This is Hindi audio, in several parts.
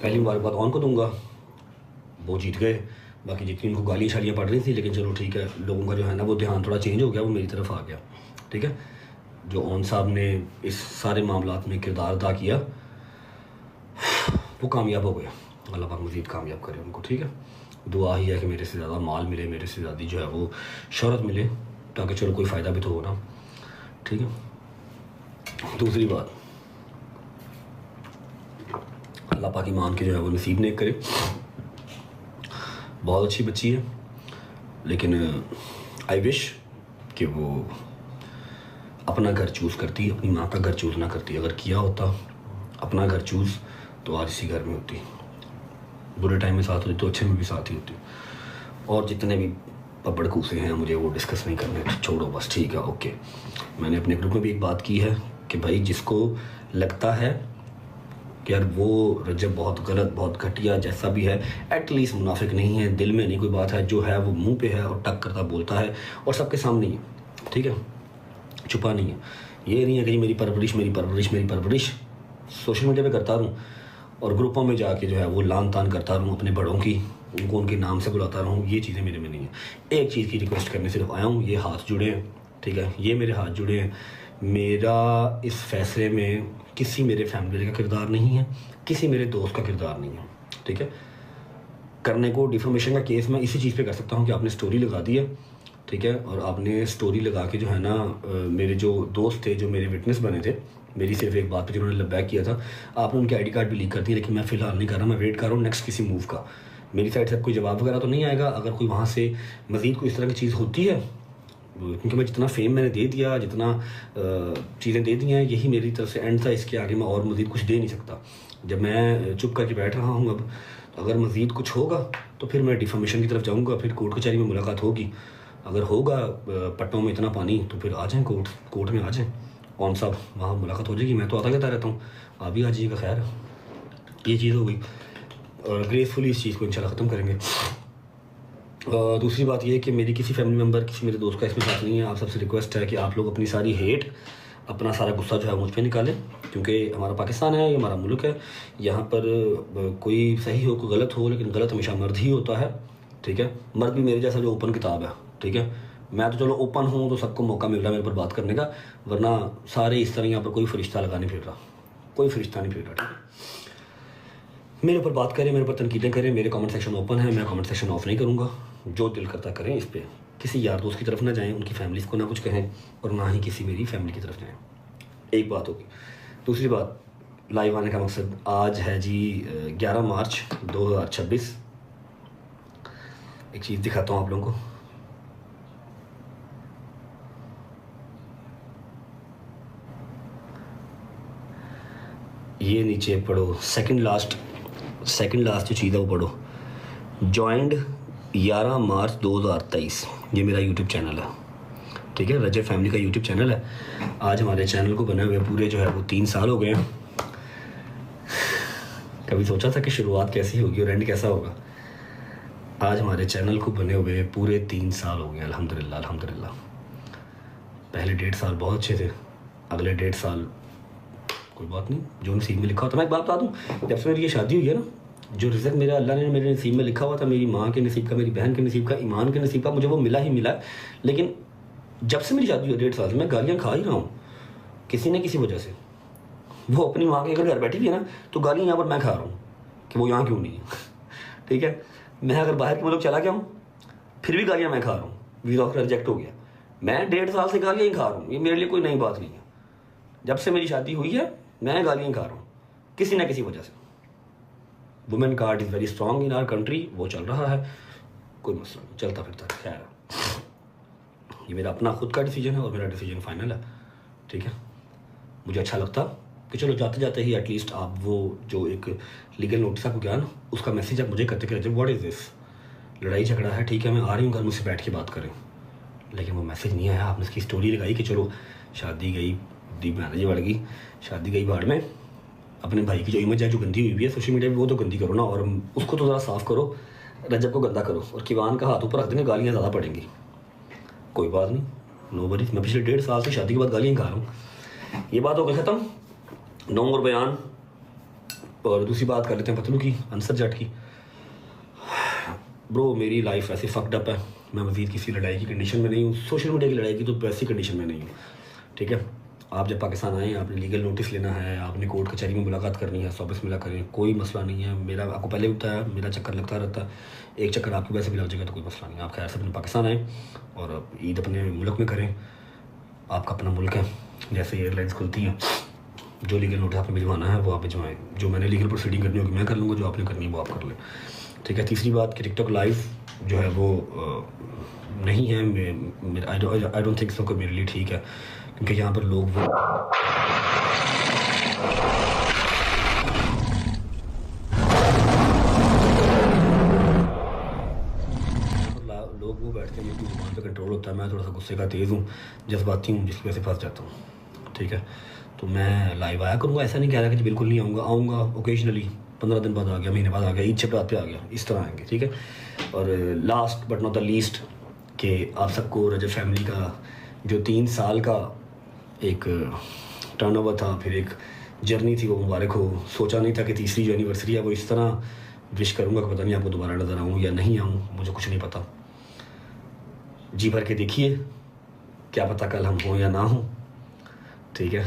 पहली मुबारकबाद ऑन को दूंगा, वो जीत गए। बाकी जितनी उनको गालियाँ शालियाँ पड़ रही थी, लेकिन चलो ठीक है, लोगों का जो है ना वो ध्यान थोड़ा चेंज हो गया, वो मेरी तरफ आ गया। ठीक है, जो ऑन साहब ने इस सारे मामलात में किरदार अदा किया वो कामयाब हो गया। अल्लाह पाक मज़ीद कामयाब करे उनको। ठीक है, दुआ ही है कि मेरे से ज़्यादा माल मिले, मेरे से ज़्यादा जो है वो शोहरत मिले, ताकि चलो कोई फ़ायदा भी तो हो ना। ठीक है, दूसरी बात, अल्लाह पाक ईमान के जो है वो नसीब नेक करे। बहुत अच्छी बच्ची है, लेकिन आई विश कि वो अपना घर चूज़ करती, अपनी माँ का घर चूज़ ना करती। अगर किया होता अपना घर चूज़ तो आज इसी घर में होती, बुरे टाइम में साथ होती तो अच्छे में भी साथ ही होती। और जितने भी पब्बड़ कूसे हैं मुझे वो डिस्कस नहीं करने, छोड़ो बस। ठीक है, ओके। मैंने अपने ग्रुप में भी एक बात की है कि भाई जिसको लगता है कि यार वो रजब बहुत गलत, बहुत घटिया, जैसा भी है, एटलीस्ट मुनाफिक नहीं है, दिल में नहीं कोई बात है, जो है वो मुंह पे है और टक करता बोलता है और सबके सामने ही है। ठीक है, छुपा नहीं है। ये नहीं है कि मेरी परवरिश मेरी परवरिश मेरी परवरिश सोशल मीडिया पे करता रहूँ और ग्रुपों में जाके जो है वो लान तान करता रहूँ अपने बड़ों की, उनको उनके नाम से बुलाता रहूँ। ये चीज़ें मेरे में नहीं है। एक चीज़ की रिक्वेस्ट करने सिर्फ आया हूँ, ये हाथ जुड़े हैं। ठीक है, ये मेरे हाथ जुड़े हैं। मेरा इस फैसले में किसी मेरे फैमिली का किरदार नहीं है, किसी मेरे दोस्त का किरदार नहीं है। ठीक है, करने को डिफॉर्मेशन का केस मैं इसी चीज़ पे कर सकता हूँ कि आपने स्टोरी लगा दी है। ठीक है, और आपने स्टोरी लगा के जो है ना मेरे जो दोस्त थे, जो मेरे विटनेस बने थे मेरी सिर्फ एक बात पे जिन्होंने लबैक किया था, आपने उनके आईडी कार्ड भी लीक कर दिए। लेकिन मैं फ़िलहाल नहीं कर रहा, मैं वेट कर रहा हूँ नेक्स्ट किसी मूव का। मेरी साइड से कोई जवाब वगैरह तो नहीं आएगा। अगर कोई वहाँ से मज़ीद कोई इस तरह की चीज़ होती है, क्योंकि मैं जितना फेम मैंने दे दिया, जितना चीज़ें दे दी हैं, यही मेरी तरफ से एंड था। इसके आगे मैं और मज़ीद कुछ दे नहीं सकता। जब मैं चुप करके बैठ रहा हूँ अब, तो अगर मज़ीद कुछ होगा तो फिर मैं डिफॉर्मेशन की तरफ जाऊँगा, फिर कोर्ट कचहरी में मुलाकात होगी। अगर होगा पट्टों में इतना पानी तो फिर आ जाएँ कोर्ट में आ जाएँ, कौन सा वहाँ मुलाकात हो जाएगी। मैं तो आता जाता रहता हूँ, आप भी आ जाइएगा। खैर, ये चीज़ हो गई और ग्रेसफुली इस चीज़ को इंशाल्लाह ख़त्म करेंगे। दूसरी बात ये है कि मेरी किसी फैमिली मेम्बर, किसी मेरे दोस्त का इसमें साथ नहीं है। आप सबसे रिक्वेस्ट है कि आप लोग अपनी सारी हेट, अपना सारा गुस्सा जो है मुझ पर निकालें, क्योंकि हमारा पाकिस्तान है, ये हमारा मुल्क है। यहाँ पर कोई सही हो कोई गलत हो, लेकिन गलत हमेशा मर्द ही होता है। ठीक है, मर्द भी मेरे जैसा जो ओपन किताब है। ठीक है, मैं तो चलो ओपन हूँ तो सबको मौका मिल रहा है मेरे पर बात करने का, वरना सारे इस तरह यहाँ पर कोई फरिश्ता लगा नहीं फिर रहा, कोई फरिश्ता नहीं फिर रहा। ठीक है, मेरे ऊपर बात करें, मेरे ऊपर तनकीदें करें, मेरे कमेंट सेक्शन ओपन है, मैं कमेंट सेक्शन ऑफ नहीं करूँगा। जो दिल करता करें इस पर। किसी यार दोस्त की तरफ ना जाएं, उनकी फैमिलीज़ को ना कुछ कहें, और ना ही किसी मेरी फैमिली की तरफ जाएं। एक बात होगी। दूसरी बात, लाइव आने का मकसद आज है जी 11 मार्च 2026। एक चीज़ दिखाता हूँ आप लोगों को। ये नीचे पढ़ो, सेकंड लास्ट जो चीज़ है वो पढ़ो। जॉइंड 11 मार्च 2023, ये मेरा यूट्यूब चैनल है। ठीक है, रजब फैमिली का यूट्यूब चैनल है। आज हमारे चैनल को बने हुए पूरे जो है वो 3 साल हो गए हैं। कभी सोचा था कि शुरुआत कैसी होगी और एंड कैसा होगा? आज हमारे चैनल को बने हुए पूरे 3 साल हो गए, अल्हम्दुलिल्लाह अल्हम्दुलिल्लाह। पहले 1.5 साल बहुत अच्छे थे, अगले 1.5 साल कोई बात नहीं, जो नसीब में लिखा होता। मैं एक बात बता दूँ, जब से मेरी ये शादी हुई है ना, जो रिज़्क मेरा अल्लाह ने मेरे नसीब में लिखा हुआ था, मेरी माँ के नसीब का, मेरी बहन के नसीब का, ईमान के नसीब का, मुझे वो मिला ही मिला। लेकिन जब से मेरी शादी हुई 1.5 साल से मैं गालियाँ खा ही रहा हूँ किसी न किसी वजह से। वो अपनी माँ के अगर घर बैठी हुई है ना, तो गालियाँ यहाँ पर मैं खा रहा हूँ कि वो यहाँ क्यों नहीं है। ठीक है, मैं अगर बाहर के मुल्क चला गया हूँ फिर भी गालियाँ मैं खा रहा हूँ, वीज़ा रिजेक्ट हो गया। मैं 1.5 साल से गालियाँ ही खा रहा हूँ, ये मेरे लिए कोई नई बात नहीं है। जब से मेरी शादी हुई है मैं गालियाँ खा रहा हूँ किसी न किसी वजह से। Women card is very strong in our country, वो चल रहा है, कोई मसला नहीं, चलता फिरता। खैर, ये मेरा अपना खुद का डिसीजन है और मेरा डिसीजन फाइनल है। ठीक है, मुझे अच्छा लगता कि चलो जाते जाते ही एटलीस्ट आप वो जो एक लीगल नोटिस आपको गया ना, उसका मैसेज आप मुझे करते कि रजब व्हाट इज़ दिस, लड़ाई झगड़ा है, ठीक है मैं आ रही हूँ घर, मुझसे बैठ के बात करें। लेकिन वो मैसेज नहीं आया। आपने इसकी स्टोरी लगाई कि चलो शादी गई दी मैरिज बढ़ गई, शादी गई बाढ़ में। अपने भाई की जो इमेज है जो गंदी हुई है सोशल मीडिया पे, वो तो गंदी करो ना, और उसको तो ज़रा साफ़ करो, रजब को गंदा करो, और किवान का हाथ ऊपर रख देंगे, गालियाँ ज़्यादा पड़ेंगी। कोई बात नहीं, नो वरीज। मैं पिछले 1.5 साल से शादी के बाद गालियाँ खा रहा हूँ। ये बात हो गई ख़त्म। नो मोर बयान, और दूसरी बात कर लेते हैं पतलू की, अंसर जट की। ब्रो मेरी लाइफ ऐसे फक्ड अप है, मैं मज़ीद किसी लड़ाई की कंडीशन में नहीं हूँ, सोशल मीडिया की लड़ाई की तो वैसी कंडीशन में नहीं हूँ, ठीक है। आप जब पाकिस्तान आए, आपने लीगल नोटिस लेना है, आपने कोर्ट कचहरी में मुलाकात करनी है, सॉबिस मिला करें, कोई मसला नहीं है। मेरा आपको पहले भी बताया, मेरा चक्कर लगता रहता है, एक चक्कर आपकी वैसे भी लग जाएगा तो कोई मसला नहीं। आप खैर से अपने पाकिस्तान आएँ और ईद अपने मुल्क में करें, आपका अपना मुल्क है, जैसे एयरलाइंस खुलती हैं, जो लीगल नोटिस आपने भिजवाना है वो आप भिजवाएँ, जो मैंने लीगल प्रोसीडिंग करनी होगी मैं कर लूँगा, जो आपने करनी है वो आप कर लें, ठीक है। तीसरी बात कि टिकटॉक लाइव जो है वो नहीं है, आई डोंट थिंक सो कि मेरे लिए ठीक है, क्योंकि यहाँ पर लोग वो बैठते हैं, मेरी जुबान पे कंट्रोल होता है, मैं थोड़ा सा गुस्से का तेज़ हूँ, जज्बाती हूँ, जिसकी वजह से फंस जाता हूँ, ठीक है। तो मैं लाइव आया करूँगा, ऐसा नहीं कह रहा कि बिल्कुल नहीं आऊँगा ओकेजनली, 15 दिन बाद आ गया, महीने बाद आ गया, ईद छठ पे आ गया, इस तरह आएंगे, ठीक है। और last but not the least कि आप सबको रजब फैमिली का जो 3 साल का एक टर्नओवर था, फिर एक जर्नी थी, वो मुबारक हो। सोचा नहीं था कि तीसरी जो एनिवर्सरी है वो इस तरह विश करूँगा कि पता नहीं आपको दोबारा नज़र आऊँ या नहीं आऊँ, मुझे कुछ नहीं पता। जी भर के देखिए, क्या पता कल हम हों या ना हों, ठीक है।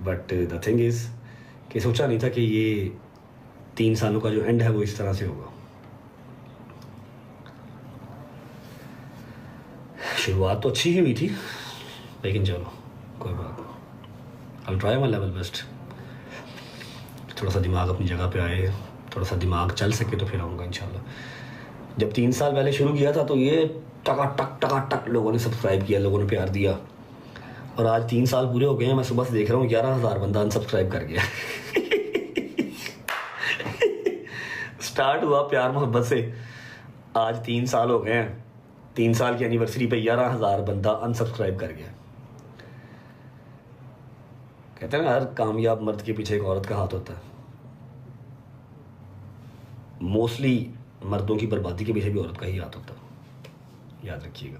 बट द थिंग इज़ कि सोचा नहीं था कि ये 3 सालों का जो एंड है वो इस तरह से होगा। शुरुआत तो अच्छी ही हुई थी, लेकिन चलो कोई बात नहीं, I try my level best. थोड़ा सा दिमाग अपनी जगह पे आए, थोड़ा सा दिमाग चल सके तो फिर आऊँगा इंशाल्लाह। जब 3 साल पहले शुरू किया था तो ये टका टक लोगों ने सब्सक्राइब किया, लोगों ने प्यार दिया, और आज 3 साल पूरे हो गए हैं, मैं सुबह से देख रहा हूँ 11,000 बंदा अनसब्सक्राइब कर गया। स्टार्ट हुआ प्यार मोहब्बत से, आज 3 साल हो गए हैं, 3 साल की एनिवर्सरी पे 11,000 बंदा अनसब्सक्राइब कर गया। कहते हैं ना हर कामयाब मर्द के पीछे एक औरत का हाथ होता है, मोस्टली मर्दों की बर्बादी के पीछे भी औरत का ही हाथ होता है, याद रखिएगा।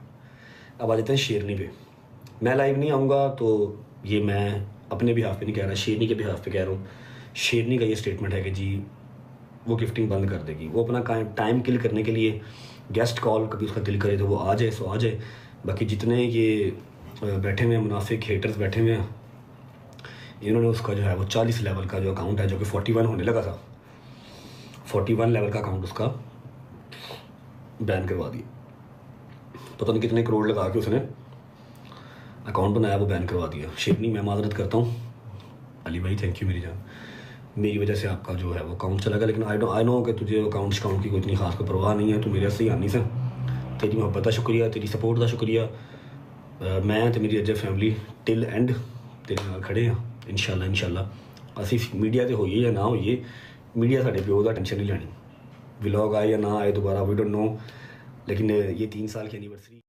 अब आ जाते हैं शेरनी पे। मैं लाइव नहीं आऊँगा तो ये मैं अपने बिहाफ पे नहीं कह रहा, शेरनी के बिहाफ पे कह रहा हूँ। शेरनी का ये स्टेटमेंट है कि जी वो गिफ्टिंग बंद कर देगी, वो अपना टाइम किल करने के लिए गेस्ट कॉल, कभी उसका दिल करे तो वो आ जाए, सो आ जाए। बाकी जितने ये बैठे हुए हैं मुनाफिक हेटर्स बैठे हुए हैं, इन्होंने उसका जो है वो 40 लेवल का जो अकाउंट है, जो कि 41 होने लगा था, 41 लेवल का अकाउंट उसका बैन करवा दिया। पता नहीं कितने करोड़ लगा के उसने अकाउंट बनाया, वो बैन करवा दिया। शेरनी मैं माजरत करता हूँ, अली भाई थैंक यू मेरी जान, मेरी वजह से आपका जो है वो अकाउंट चला गया। लेकिन आई नो कि तुझे अकाउंट की कोई इतनी खास कोई परवाह नहीं है, तू मेरे से आनी से, तेरी मोहब्बत का शुक्रिया, तेरी सपोर्ट का शुक्रिया। मैं तो मेरी रजब फैमिली टिल एंड तेरे नाल खड़े हैं इंशाल्लाह। असी मीडिया ते होइए या ना होइए, मीडिया साढ़े प्यो का टेंशन नहीं लेनी, व्लॉग आए या ना आए दोबारा वी डोंट नो, लेकिन ये 3 साल की एनिवर्सरी